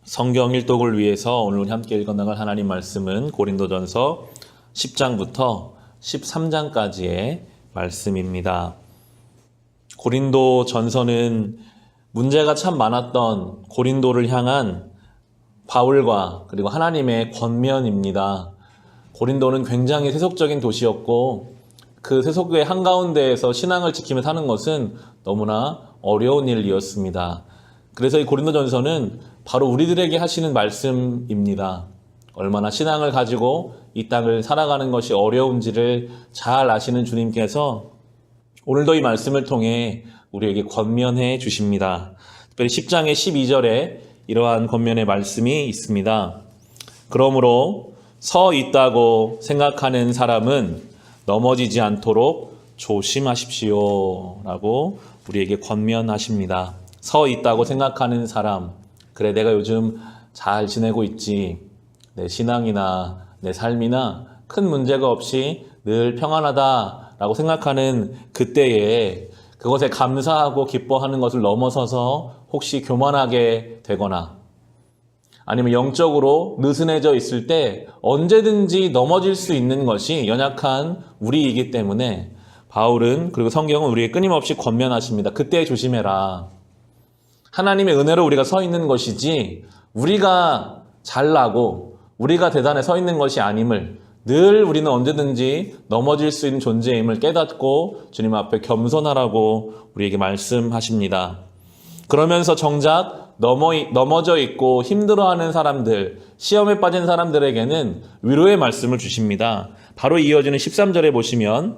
성경 일독을 위해서 오늘 우리 함께 읽어나갈 하나님 말씀은 고린도전서 10장부터 13장까지의 말씀입니다. 고린도전서는 문제가 참 많았던 고린도를 향한 바울과 그리고 하나님의 권면입니다. 고린도는 굉장히 세속적인 도시였고 그 세속의 한가운데에서 신앙을 지키며 사는 것은 너무나 어려운 일이었습니다. 그래서 이 고린도전서는 바로 우리들에게 하시는 말씀입니다. 얼마나 신앙을 가지고 이 땅을 살아가는 것이 어려운지를 잘 아시는 주님께서 오늘도 이 말씀을 통해 우리에게 권면해 주십니다. 특별히 10장의 12절에 이러한 권면의 말씀이 있습니다. 그러므로 서 있다고 생각하는 사람은 넘어지지 않도록 조심하십시오 라고 우리에게 권면하십니다. 서 있다고 생각하는 사람, 그래 내가 요즘 잘 지내고 있지, 내 신앙이나 내 삶이나 큰 문제가 없이 늘 평안하다라고 생각하는 그때에 그것에 감사하고 기뻐하는 것을 넘어서서 혹시 교만하게 되거나 아니면 영적으로 느슨해져 있을 때 언제든지 넘어질 수 있는 것이 연약한 우리이기 때문에 바울은 그리고 성경은 우리에게 끊임없이 권면하십니다. 그때 조심해라. 하나님의 은혜로 우리가 서 있는 것이지 우리가 잘나고 우리가 대단해 서 있는 것이 아님을 늘 우리는 언제든지 넘어질 수 있는 존재임을 깨닫고 주님 앞에 겸손하라고 우리에게 말씀하십니다. 그러면서 정작 넘어져 있고 힘들어하는 사람들, 시험에 빠진 사람들에게는 위로의 말씀을 주십니다. 바로 이어지는 13절에 보시면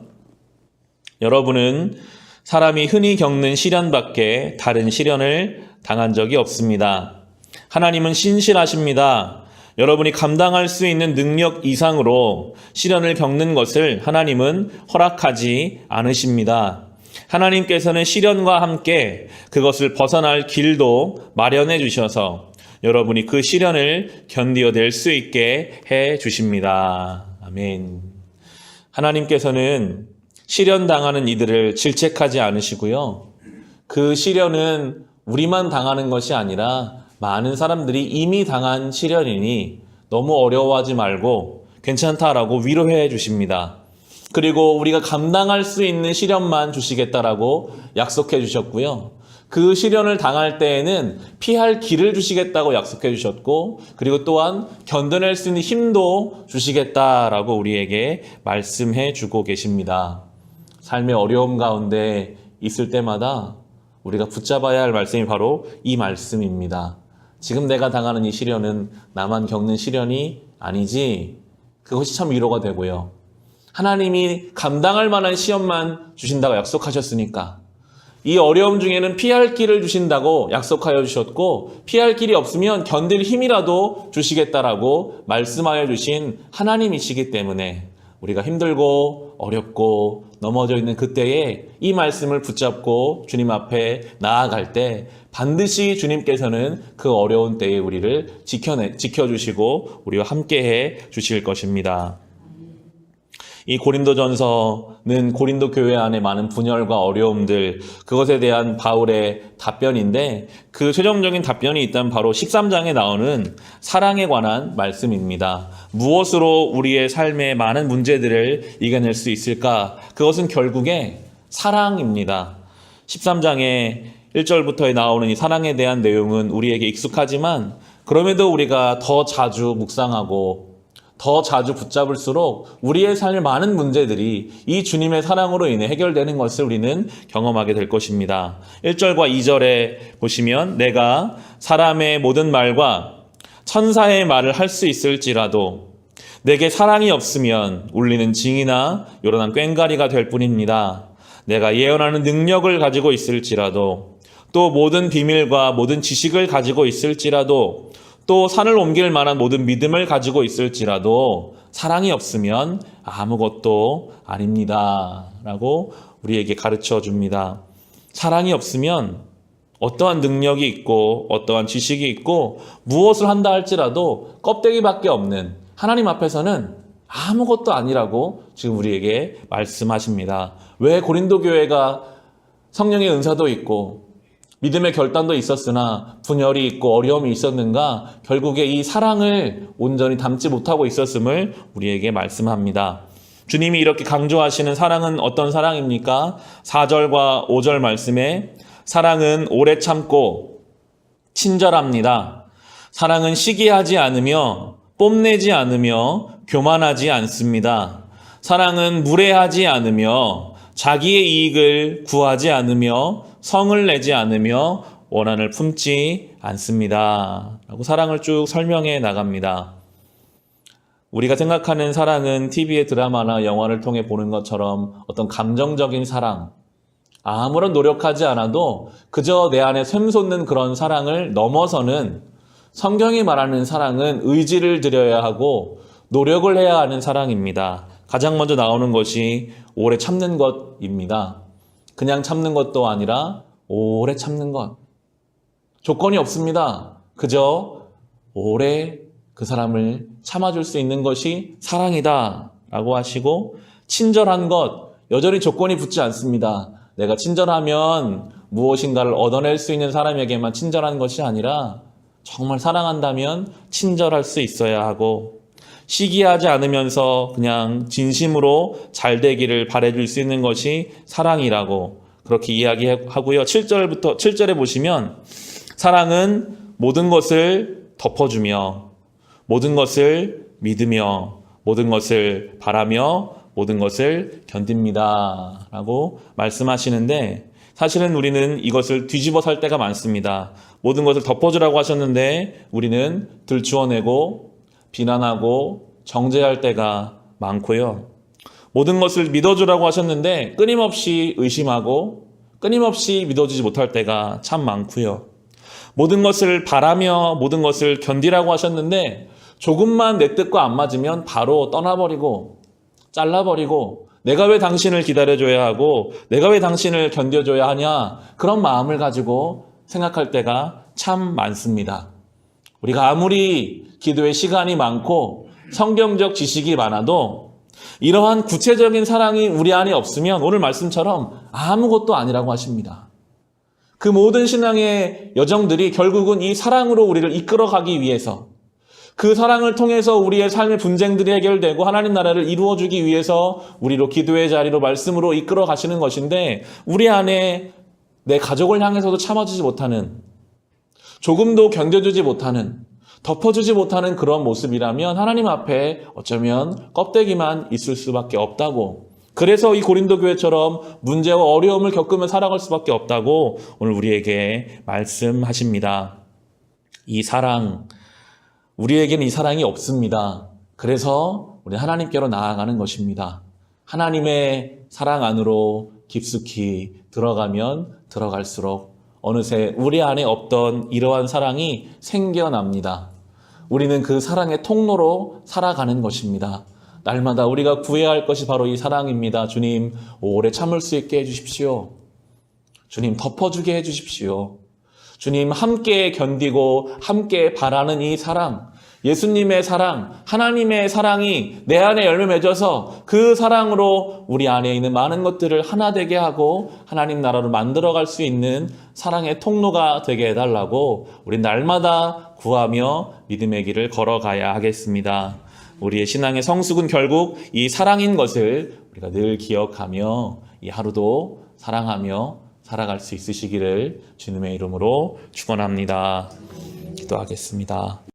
여러분은 사람이 흔히 겪는 시련밖에 다른 시련을 당한 적이 없습니다. 하나님은 신실하십니다. 여러분이 감당할 수 있는 능력 이상으로 시련을 겪는 것을 하나님은 허락하지 않으십니다. 하나님께서는 시련과 함께 그것을 벗어날 길도 마련해 주셔서 여러분이 그 시련을 견디어낼 수 있게 해 주십니다. 아멘. 하나님께서는 시련 당하는 이들을 질책하지 않으시고요. 그 시련은 우리만 당하는 것이 아니라 많은 사람들이 이미 당한 시련이니 너무 어려워하지 말고 괜찮다라고 위로해 주십니다. 그리고 우리가 감당할 수 있는 시련만 주시겠다라고 약속해 주셨고요. 그 시련을 당할 때에는 피할 길을 주시겠다고 약속해 주셨고 그리고 또한 견뎌낼 수 있는 힘도 주시겠다라고 우리에게 말씀해 주고 계십니다. 삶의 어려움 가운데 있을 때마다 우리가 붙잡아야 할 말씀이 바로 이 말씀입니다. 지금 내가 당하는 이 시련은 나만 겪는 시련이 아니지. 그것이 참 위로가 되고요. 하나님이 감당할 만한 시험만 주신다고 약속하셨으니까 이 어려움 중에는 피할 길을 주신다고 약속하여 주셨고 피할 길이 없으면 견딜 힘이라도 주시겠다라고 말씀하여 주신 하나님이시기 때문에 우리가 힘들고 어렵고 넘어져 있는 그때에 이 말씀을 붙잡고 주님 앞에 나아갈 때 반드시 주님께서는 그 어려운 때에 우리를 지켜주시고 우리와 함께해 주실 것입니다. 이 고린도전서는 고린도 교회 안에 많은 분열과 어려움들, 그것에 대한 바울의 답변인데 그 최종적인 답변이 있다면 바로 13장에 나오는 사랑에 관한 말씀입니다. 무엇으로 우리의 삶의 많은 문제들을 이겨낼 수 있을까? 그것은 결국에 사랑입니다. 13장의 1절부터에 나오는 이 사랑에 대한 내용은 우리에게 익숙하지만 그럼에도 우리가 더 자주 묵상하고 더 자주 붙잡을수록 우리의 삶의 많은 문제들이 이 주님의 사랑으로 인해 해결되는 것을 우리는 경험하게 될 것입니다. 1절과 2절에 보시면 내가 사람의 모든 말과 천사의 말을 할 수 있을지라도 내게 사랑이 없으면 울리는 징이나 요란한 꽹과리가 될 뿐입니다. 내가 예언하는 능력을 가지고 있을지라도 또 모든 비밀과 모든 지식을 가지고 있을지라도 또 산을 옮길 만한 모든 믿음을 가지고 있을지라도 사랑이 없으면 아무것도 아닙니다. 라고 우리에게 가르쳐 줍니다. 사랑이 없으면 어떠한 능력이 있고 어떠한 지식이 있고 무엇을 한다 할지라도 껍데기밖에 없는 하나님 앞에서는 아무것도 아니라고 지금 우리에게 말씀하십니다. 왜 고린도 교회가 성령의 은사도 있고 믿음의 결단도 있었으나 분열이 있고 어려움이 있었는가 결국에 이 사랑을 온전히 담지 못하고 있었음을 우리에게 말씀합니다. 주님이 이렇게 강조하시는 사랑은 어떤 사랑입니까? 4절과 5절 말씀에 사랑은 오래 참고 친절합니다. 사랑은 시기하지 않으며 뽐내지 않으며 교만하지 않습니다. 사랑은 무례하지 않으며 자기의 이익을 구하지 않으며 성을 내지 않으며 원한을 품지 않습니다. 라고 사랑을 쭉 설명해 나갑니다. 우리가 생각하는 사랑은 TV의 드라마나 영화를 통해 보는 것처럼 어떤 감정적인 사랑, 아무런 노력하지 않아도 그저 내 안에 샘솟는 그런 사랑을 넘어서는 성경이 말하는 사랑은 의지를 들여야 하고 노력을 해야 하는 사랑입니다. 가장 먼저 나오는 것이 오래 참는 것입니다. 그냥 참는 것도 아니라 오래 참는 것. 조건이 없습니다. 그저 오래 그 사람을 참아줄 수 있는 것이 사랑이다 라고 하시고 친절한 것, 여전히 조건이 붙지 않습니다. 내가 친절하면 무엇인가를 얻어낼 수 있는 사람에게만 친절한 것이 아니라 정말 사랑한다면 친절할 수 있어야 하고 시기하지 않으면서 그냥 진심으로 잘 되기를 바라줄 수 있는 것이 사랑이라고 그렇게 이야기하고요. 7절에 보시면 사랑은 모든 것을 덮어주며 모든 것을 믿으며 모든 것을 바라며 모든 것을 견딥니다 라고 말씀하시는데 사실은 우리는 이것을 뒤집어 살 때가 많습니다. 모든 것을 덮어주라고 하셨는데 우리는 들추어내고 비난하고 정죄할 때가 많고요. 모든 것을 믿어주라고 하셨는데 끊임없이 의심하고 끊임없이 믿어주지 못할 때가 참 많고요. 모든 것을 바라며 모든 것을 견디라고 하셨는데 조금만 내 뜻과 안 맞으면 바로 떠나버리고 잘라버리고 내가 왜 당신을 기다려줘야 하고 내가 왜 당신을 견뎌줘야 하냐 그런 마음을 가지고 생각할 때가 참 많습니다. 우리가 아무리 기도의 시간이 많고 성경적 지식이 많아도 이러한 구체적인 사랑이 우리 안에 없으면 오늘 말씀처럼 아무것도 아니라고 하십니다. 그 모든 신앙의 여정들이 결국은 이 사랑으로 우리를 이끌어가기 위해서 그 사랑을 통해서 우리의 삶의 분쟁들이 해결되고 하나님 나라를 이루어주기 위해서 우리로 기도의 자리로 말씀으로 이끌어 가시는 것인데 우리 안에 내 가족을 향해서도 참아주지 못하는 조금도 견뎌주지 못하는 덮어주지 못하는 그런 모습이라면 하나님 앞에 어쩌면 껍데기만 있을 수밖에 없다고 그래서 이 고린도 교회처럼 문제와 어려움을 겪으며 살아갈 수밖에 없다고 오늘 우리에게 말씀하십니다. 이 사랑 우리에게는 이 사랑이 없습니다. 그래서 우리 하나님께로 나아가는 것입니다. 하나님의 사랑 안으로 깊숙이 들어가면 들어갈수록 어느새 우리 안에 없던 이러한 사랑이 생겨납니다. 우리는 그 사랑의 통로로 살아가는 것입니다. 날마다 우리가 구해야 할 것이 바로 이 사랑입니다. 주님, 오래 참을 수 있게 해주십시오. 주님, 덮어주게 해주십시오. 주님, 함께 견디고 함께 바라는 이 사랑, 예수님의 사랑, 하나님의 사랑이 내 안에 열매 맺어서 그 사랑으로 우리 안에 있는 많은 것들을 하나 되게 하고 하나님 나라로 만들어갈 수 있는 사랑의 통로가 되게 해달라고 우리 날마다 구하며 믿음의 길을 걸어가야 하겠습니다. 우리의 신앙의 성숙은 결국 이 사랑인 것을 우리가 늘 기억하며 이 하루도 사랑하며 살아갈 수 있으시기를 주님의 이름으로 축원합니다. 기도하겠습니다.